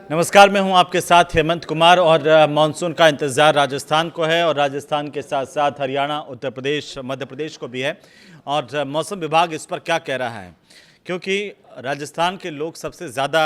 नमस्कार, मैं हूं आपके साथ हेमंत कुमार और मानसून का इंतज़ार राजस्थान को है और राजस्थान के साथ साथ हरियाणा, उत्तर प्रदेश, मध्य प्रदेश को भी है। और मौसम विभाग इस पर क्या कह रहा है, क्योंकि राजस्थान के लोग सबसे ज़्यादा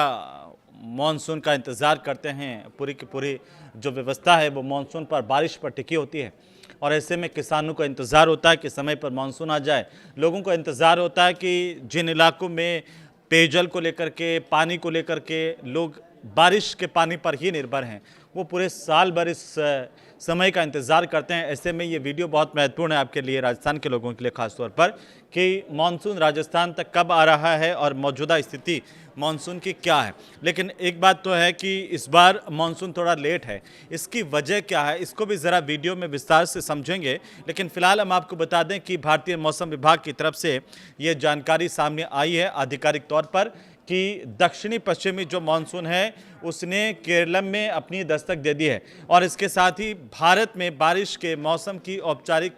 मानसून का इंतज़ार करते हैं। पूरी की पूरी जो व्यवस्था है वो मानसून पर, बारिश पर टिकी होती है और ऐसे में किसानों को इंतज़ार होता है कि समय पर मानसून आ जाए। लोगों को इंतज़ार होता है कि जिन इलाकों में पेयजल को लेकर के, पानी को लेकर के लोग बारिश के पानी पर ही निर्भर हैं, वो पूरे साल भर इस समय का इंतज़ार करते हैं। ऐसे में ये वीडियो बहुत महत्वपूर्ण है आपके लिए, राजस्थान के लोगों के लिए ख़ास तौर पर, कि मानसून राजस्थान तक कब आ रहा है और मौजूदा स्थिति मानसून की क्या है। लेकिन एक बात तो है कि इस बार मानसून थोड़ा लेट है। इसकी वजह क्या है, इसको भी ज़रा वीडियो में विस्तार से समझेंगे। लेकिन फ़िलहाल हम आपको बता दें कि भारतीय मौसम विभाग की तरफ से ये जानकारी सामने आई है आधिकारिक तौर पर कि दक्षिणी पश्चिमी जो मानसून है उसने केरल में अपनी दस्तक दे दी है और इसके साथ ही भारत में बारिश के मौसम की औपचारिक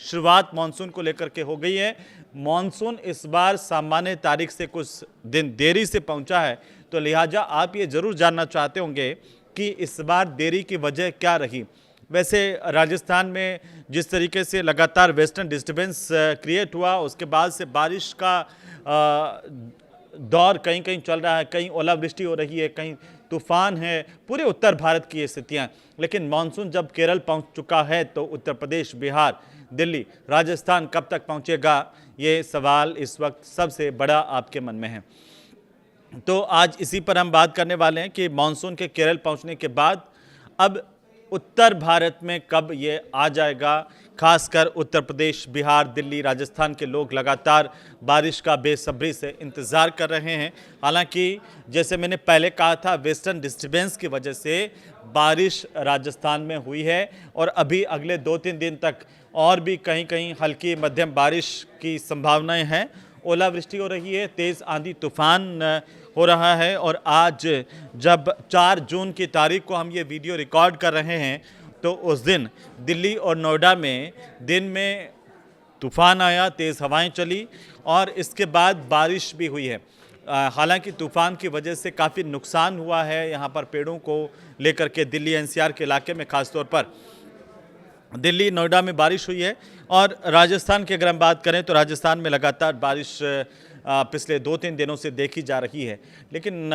शुरुआत मानसून को लेकर के हो गई है। मानसून इस बार सामान्य तारीख से कुछ दिन देरी से पहुंचा है, तो लिहाजा आप ये ज़रूर जानना चाहते होंगे कि इस बार देरी की वजह क्या रही। वैसे राजस्थान में जिस तरीके से लगातार वेस्टर्न डिस्टर्बेंस क्रिएट हुआ, उसके बाद से बारिश का दौर कहीं कहीं चल रहा है, कहीं ओलावृष्टि हो रही है, कहीं तूफान है, पूरे उत्तर भारत की ये स्थितियाँ। लेकिन मानसून जब केरल पहुंच चुका है तो उत्तर प्रदेश, बिहार, दिल्ली, राजस्थान कब तक पहुंचेगा, ये सवाल इस वक्त सबसे बड़ा आपके मन में है। तो आज इसी पर हम बात करने वाले हैं कि मानसून के केरल पहुंचने के बाद अब उत्तर भारत में कब ये आ जाएगा। खासकर उत्तर प्रदेश, बिहार, दिल्ली, राजस्थान के लोग लगातार बारिश का बेसब्री से इंतज़ार कर रहे हैं। हालांकि जैसे मैंने पहले कहा था, वेस्टर्न डिस्टर्बेंस की वजह से बारिश राजस्थान में हुई है और अभी अगले 2-3 दिन तक और भी कहीं कहीं हल्की मध्यम बारिश की संभावनाएं हैं। ओलावृष्टि हो रही है, तेज़ आंधी तूफान हो रहा है। और आज जब 4 जून की तारीख को हम ये वीडियो रिकॉर्ड कर रहे हैं तो उस दिन दिल्ली और नोएडा में दिन में तूफान आया, तेज़ हवाएं चली और इसके बाद बारिश भी हुई है। हालांकि तूफान की वजह से काफ़ी नुकसान हुआ है यहाँ पर पेड़ों को लेकर के। दिल्ली एनसीआर के इलाके में ख़ास तौर पर दिल्ली, नोएडा में बारिश हुई है। और राजस्थान की अगर हम बात करें तो राजस्थान में लगातार बारिश पिछले 2-3 दिनों से देखी जा रही है। लेकिन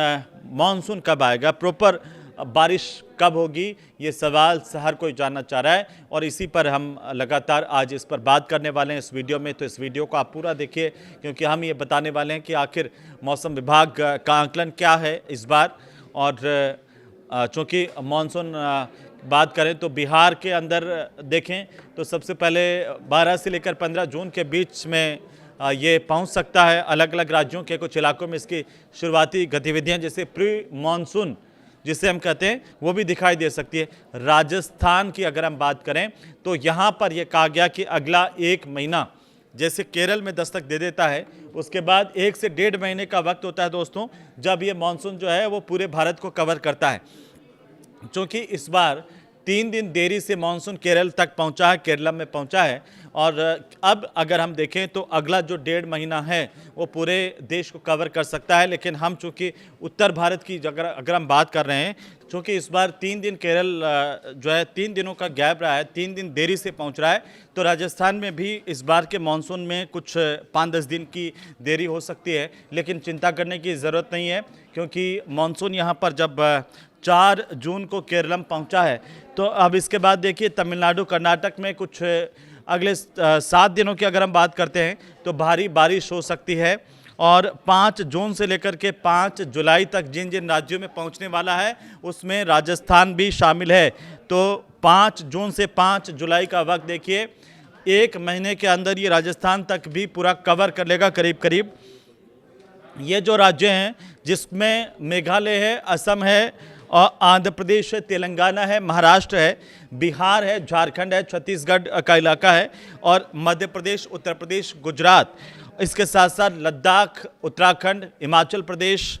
मानसून कब आएगा, प्रॉपर बारिश कब होगी, ये सवाल हर कोई जानना चाह रहा है और इसी पर हम लगातार आज इस पर बात करने वाले हैं इस वीडियो में। तो इस वीडियो को आप पूरा देखिए, क्योंकि हम ये बताने वाले हैं कि आखिर मौसम विभाग का आकलन क्या है इस बार। और चूँकि मानसून बात करें तो बिहार के अंदर देखें तो सबसे पहले 12 से लेकर 15 जून के बीच में ये पहुंच सकता है। अलग अलग राज्यों के कुछ इलाकों में इसकी शुरुआती गतिविधियां जैसे प्री मानसून जिसे हम कहते हैं वो भी दिखाई दे सकती है। राजस्थान की अगर हम बात करें तो यहाँ पर यह कहा गया कि अगला 1 महीना जैसे केरल में दस्तक दे देता है, उसके बाद 1 से 1.5 महीने का वक्त होता है दोस्तों, जब ये मानसून जो है वो पूरे भारत को कवर करता है। क्योंकि इस बार 3 दिन देरी से मानसून केरल तक पहुंचा है, केरला में पहुंचा है। और अब अगर हम देखें तो अगला जो 1.5 महीना है वो पूरे देश को कवर कर सकता है। लेकिन हम चूँकि उत्तर भारत की अगर हम बात कर रहे हैं, चूँकि इस बार 3 दिन केरल जो है 3 दिनों का गैप रहा है, 3 दिन देरी से पहुंच रहा है, तो राजस्थान में भी इस बार के मानसून में कुछ 5-10 दिन की देरी हो सकती है। लेकिन चिंता करने की ज़रूरत नहीं है, क्योंकि मानसून यहाँ पर जब 4 जून को केरलम पहुंचा है तो अब इसके बाद देखिए तमिलनाडु, कर्नाटक में कुछ अगले 7 दिनों की अगर हम बात करते हैं तो भारी बारिश हो सकती है। और 5 जून से लेकर के 5 जुलाई तक जिन जिन राज्यों में पहुंचने वाला है उसमें राजस्थान भी शामिल है। तो 5 जून से 5 जुलाई का वक्त देखिए, 1 महीने के अंदर ये राजस्थान तक भी पूरा कवर कर लेगा करीब करीब। ये जो राज्य हैं जिसमें मेघालय है, असम है और आंध्र प्रदेश है, तेलंगाना है, महाराष्ट्र है, बिहार है, झारखंड है, छत्तीसगढ़ का इलाका है और मध्य प्रदेश, उत्तर प्रदेश, गुजरात, इसके साथ साथ लद्दाख, उत्तराखंड, हिमाचल प्रदेश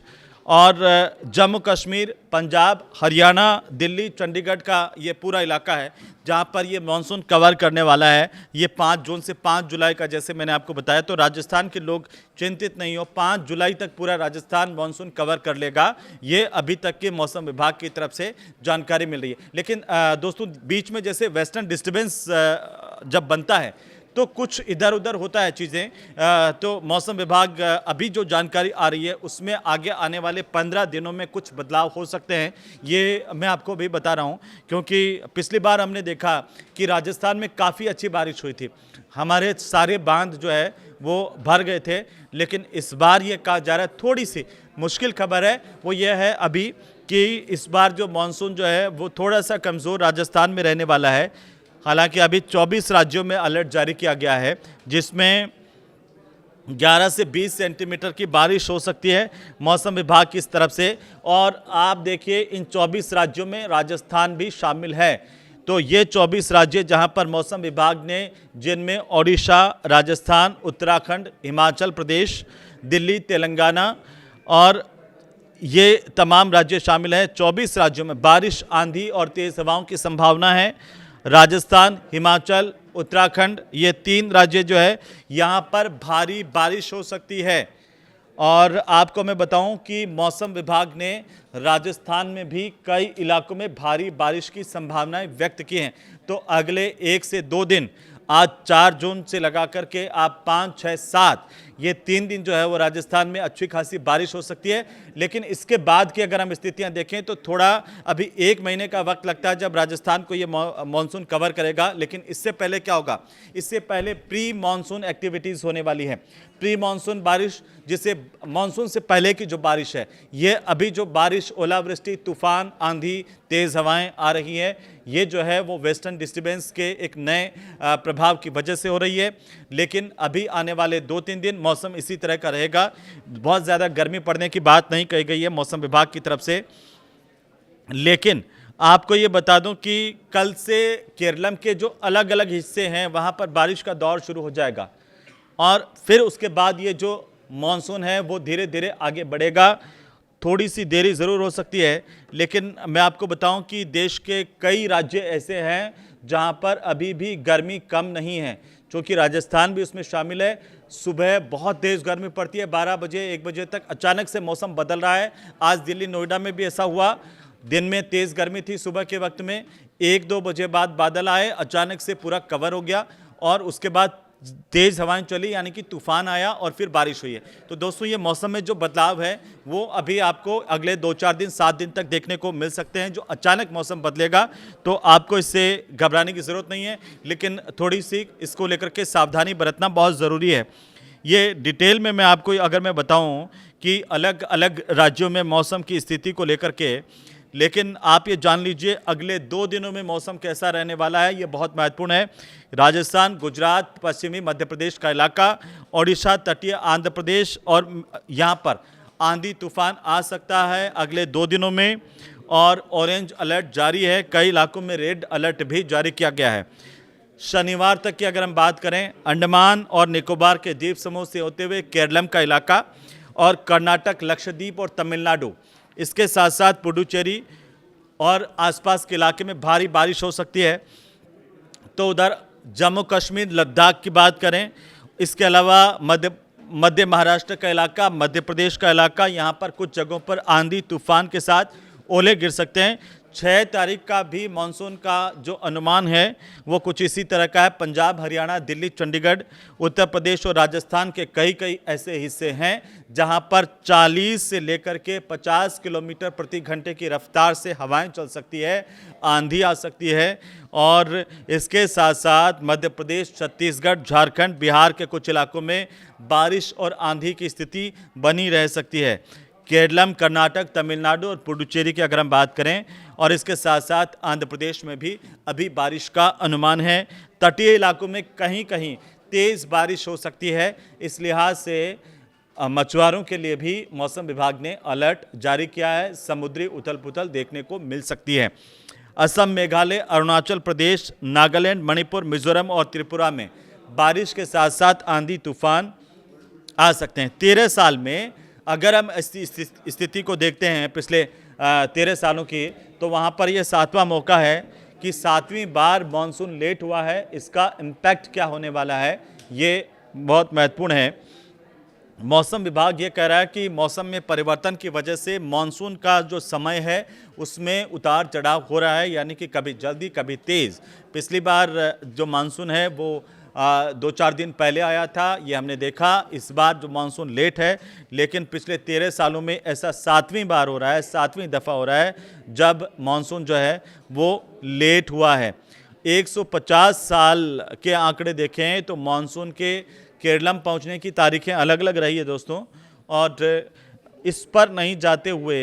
और जम्मू कश्मीर, पंजाब, हरियाणा, दिल्ली, चंडीगढ़ का ये पूरा इलाका है जहाँ पर ये मानसून कवर करने वाला है। ये 5 जून से 5 जुलाई का, जैसे मैंने आपको बताया, तो राजस्थान के लोग चिंतित नहीं हो, 5 जुलाई तक पूरा राजस्थान मानसून कवर कर लेगा। ये अभी तक के मौसम विभाग की तरफ से जानकारी मिल रही है। लेकिन दोस्तों, बीच में जैसे वेस्टर्न डिस्टर्बेंस जब बनता है तो कुछ इधर उधर होता है चीज़ें, तो मौसम विभाग अभी जो जानकारी आ रही है उसमें आगे आने वाले 15 दिनों में कुछ बदलाव हो सकते हैं। ये मैं आपको भी बता रहा हूँ क्योंकि पिछली बार हमने देखा कि राजस्थान में काफ़ी अच्छी बारिश हुई थी, हमारे सारे बांध जो है वो भर गए थे। लेकिन इस बार ये कहा जा रहा है, थोड़ी सी मुश्किल खबर है वो ये है अभी कि इस बार जो मानसून जो है वो थोड़ा सा कमज़ोर राजस्थान में रहने वाला है। हालांकि अभी 24 राज्यों में अलर्ट जारी किया गया है, जिसमें 11 से 20 सेंटीमीटर की बारिश हो सकती है मौसम विभाग की इस तरफ से। और आप देखिए, इन 24 राज्यों में राजस्थान भी शामिल है। तो ये 24 राज्य जहां पर मौसम विभाग ने, जिनमें ओडिशा, राजस्थान, उत्तराखंड, हिमाचल प्रदेश, दिल्ली, तेलंगाना और ये तमाम राज्य शामिल हैं। 24 राज्यों में बारिश, आंधी और तेज़ हवाओं की संभावना है। राजस्थान, हिमाचल, उत्तराखंड, ये 3 राज्य जो है यहाँ पर भारी बारिश हो सकती है। और आपको मैं बताऊं कि मौसम विभाग ने राजस्थान में भी कई इलाकों में भारी बारिश की संभावनाएं व्यक्त की हैं। तो अगले 1 से 2 दिन, आज 4 जून से लगा करके आप 5, 6, 7, ये 3 दिन जो है वो राजस्थान में अच्छी खासी बारिश हो सकती है। लेकिन इसके बाद की अगर हम स्थितियां देखें तो थोड़ा अभी 1 महीने का वक्त लगता है जब राजस्थान को ये मानसून कवर करेगा। लेकिन इससे पहले क्या होगा? इससे पहले प्री मानसून एक्टिविटीज़ होने वाली है। प्री मानसून बारिश, जिसे मानसून से पहले की जो बारिश है, ये अभी जो बारिश, ओलावृष्टि, तूफान, आंधी, तेज़ हवाएं आ रही हैं, ये जो है वो वेस्टर्न डिस्टर्बेंस के एक नए प्रभाव की वजह से हो रही है। लेकिन अभी आने वाले 2-3 दिन मौसम इसी तरह का रहेगा। बहुत ज़्यादा गर्मी पड़ने की बात नहीं कही गई है मौसम विभाग की तरफ से। लेकिन आपको ये बता दूं कि कल से केरलम के जो अलग अलग हिस्से हैं वहाँ पर बारिश का दौर शुरू हो जाएगा और फिर उसके बाद ये जो मानसून है वो धीरे धीरे आगे बढ़ेगा। थोड़ी सी देरी ज़रूर हो सकती है, लेकिन मैं आपको बताऊं कि देश के कई राज्य ऐसे हैं जहां पर अभी भी गर्मी कम नहीं है, क्योंकि राजस्थान भी उसमें शामिल है। सुबह बहुत तेज़ गर्मी पड़ती है, 12 बजे 1 बजे तक अचानक से मौसम बदल रहा है। आज दिल्ली, नोएडा में भी ऐसा हुआ, दिन में तेज़ गर्मी थी सुबह के वक्त में, 1-2 बजे बाद बादल आए, अचानक से पूरा कवर हो गया और उसके बाद तेज़ हवाएं चली, यानी कि तूफान आया और फिर बारिश हुई है। तो दोस्तों, ये मौसम में जो बदलाव है वो अभी आपको अगले 2-4 दिन, 7 दिन तक देखने को मिल सकते हैं। जो अचानक मौसम बदलेगा तो आपको इससे घबराने की ज़रूरत नहीं है, लेकिन थोड़ी सी इसको लेकर के सावधानी बरतना बहुत ज़रूरी है। ये डिटेल में मैं आपको अगर मैं बताऊं कि अलग अलग राज्यों में मौसम की स्थिति को लेकर के, लेकिन आप ये जान लीजिए अगले 2 दिनों में मौसम कैसा रहने वाला है, ये बहुत महत्वपूर्ण है। राजस्थान, गुजरात, पश्चिमी मध्य प्रदेश का इलाका, ओडिशा, तटीय आंध्र प्रदेश, और यहाँ पर आंधी तूफान आ सकता है अगले 2 दिनों में और ऑरेंज अलर्ट जारी है। कई इलाकों में रेड अलर्ट भी जारी किया गया है। शनिवार तक की अगर हम बात करें, अंडमान और निकोबार के द्वीप समूह से होते हुए केरलम का इलाका और कर्नाटक, लक्षद्वीप और तमिलनाडु, इसके साथ साथ पुडुचेरी और आसपास के इलाके में भारी बारिश हो सकती है। तो उधर जम्मू कश्मीर, लद्दाख की बात करें, इसके अलावा मध्य महाराष्ट्र का इलाका, मध्य प्रदेश का इलाका, यहाँ पर कुछ जगहों पर आंधी तूफान के साथ ओले गिर सकते हैं। 6 तारीख का भी मानसून का जो अनुमान है वो कुछ इसी तरह का है। पंजाब, हरियाणा, दिल्ली, चंडीगढ़, उत्तर प्रदेश और राजस्थान के कई ऐसे हिस्से हैं जहां पर 40 से लेकर के 50 किलोमीटर प्रति घंटे की रफ्तार से हवाएं चल सकती है, आंधी आ सकती है। और इसके साथ साथ मध्य प्रदेश, छत्तीसगढ़, झारखंड, बिहार के कुछ इलाकों में बारिश और आंधी की स्थिति बनी रह सकती है। केरलम, कर्नाटक, तमिलनाडु और पुडुचेरी की अगर हम बात करें, और इसके साथ साथ आंध्र प्रदेश में भी अभी बारिश का अनुमान है। तटीय इलाकों में कहीं कहीं तेज़ बारिश हो सकती है। इस लिहाज से मछुआरों के लिए भी मौसम विभाग ने अलर्ट जारी किया है। समुद्री उथल पुथल देखने को मिल सकती है। असम, मेघालय, अरुणाचल प्रदेश, नागालैंड, मणिपुर, मिजोरम और त्रिपुरा में बारिश के साथ साथ आंधी तूफान आ सकते हैं। 13 साल में अगर हम स्थिति को देखते हैं पिछले 13 सालों की, तो वहाँ पर ये 7वां मौका है कि 7वीं बार मानसून लेट हुआ है। इसका इम्पैक्ट क्या होने वाला है, ये बहुत महत्वपूर्ण है। मौसम विभाग ये कह रहा है कि मौसम में परिवर्तन की वजह से मानसून का जो समय है उसमें उतार चढ़ाव हो रहा है, यानी कि कभी जल्दी कभी तेज़। पिछली बार जो मानसून है वो 2-4 दिन पहले आया था, ये हमने देखा। इस बार जो मानसून लेट है, लेकिन पिछले 13 सालों में ऐसा 7वीं बार हो रहा है, 7वीं दफ़ा हो रहा है जब मानसून जो है वो लेट हुआ है। 150 साल के आंकड़े देखें तो मानसून के केरलम पहुंचने की तारीखें अलग अलग रही है दोस्तों। और इस पर नहीं जाते हुए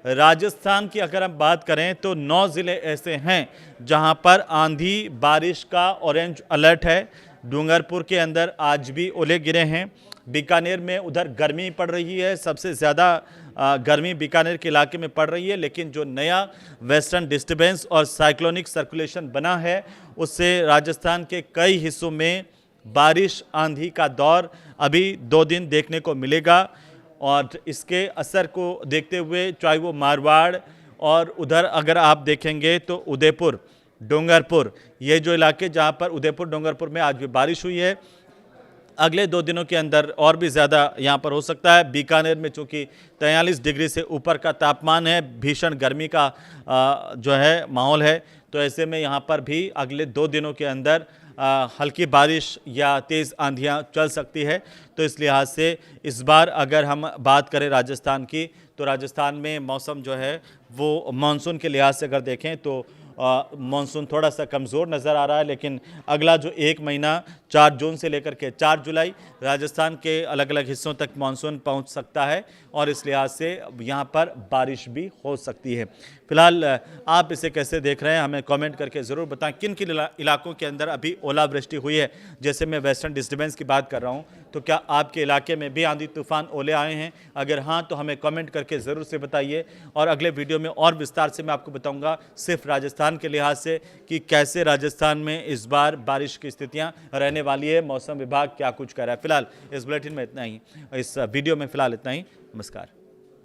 राजस्थान की अगर हम बात करें तो 9 ज़िले ऐसे हैं जहां पर आंधी बारिश का ऑरेंज अलर्ट है। डूंगरपुर के अंदर आज भी ओले गिरे हैं। बीकानेर में उधर गर्मी पड़ रही है, सबसे ज़्यादा गर्मी बीकानेर के इलाके में पड़ रही है। लेकिन जो नया वेस्टर्न डिस्टर्बेंस और साइक्लोनिक सर्कुलेशन बना है उससे राजस्थान के कई हिस्सों में बारिश आंधी का दौर अभी 2 दिन देखने को मिलेगा। और इसके असर को देखते हुए चाहे वो मारवाड़ और उधर अगर आप देखेंगे तो उदयपुर डूंगरपुर, ये जो इलाके जहाँ पर उदयपुर डूंगरपुर में आज भी बारिश हुई है, अगले 2 दिनों के अंदर और भी ज़्यादा यहाँ पर हो सकता है। बीकानेर में चूँकि 43 डिग्री से ऊपर का तापमान है, भीषण गर्मी का जो है माहौल है, तो ऐसे में यहाँ पर भी अगले 2 दिनों के अंदर हल्की बारिश या तेज़ आंधियाँ चल सकती है। तो इस लिहाज से इस बार अगर हम बात करें राजस्थान की, तो राजस्थान में मौसम जो है वो मानसून के लिहाज से अगर देखें तो मानसून थोड़ा सा कमज़ोर नज़र आ रहा है। लेकिन अगला जो 1 महीना 4 जून से लेकर के 4 जुलाई राजस्थान के अलग अलग हिस्सों तक मानसून पहुंच सकता है और इस लिहाज से यहां पर बारिश भी हो सकती है। फिलहाल आप इसे कैसे देख रहे हैं हमें कमेंट करके ज़रूर बताएं। किन किन इलाकों के अंदर अभी ओलावृष्टि हुई है, जैसे मैं वेस्टर्न डिस्टर्बेंस की बात कर रहा हूं, तो क्या आपके इलाके में भी आंधी तूफान ओले आए हैं? अगर हाँ तो हमें कमेंट करके ज़रूर से बताइए। और अगले वीडियो में और विस्तार से मैं आपको बताऊंगा सिर्फ राजस्थान के लिहाज से कि कैसे राजस्थान में इस बार बारिश की स्थितियां रहने वाली है, मौसम विभाग क्या कुछ कर रहा है। फिलहाल इस बुलेटिन में इतना ही, इस वीडियो में फिलहाल इतना ही। नमस्कार।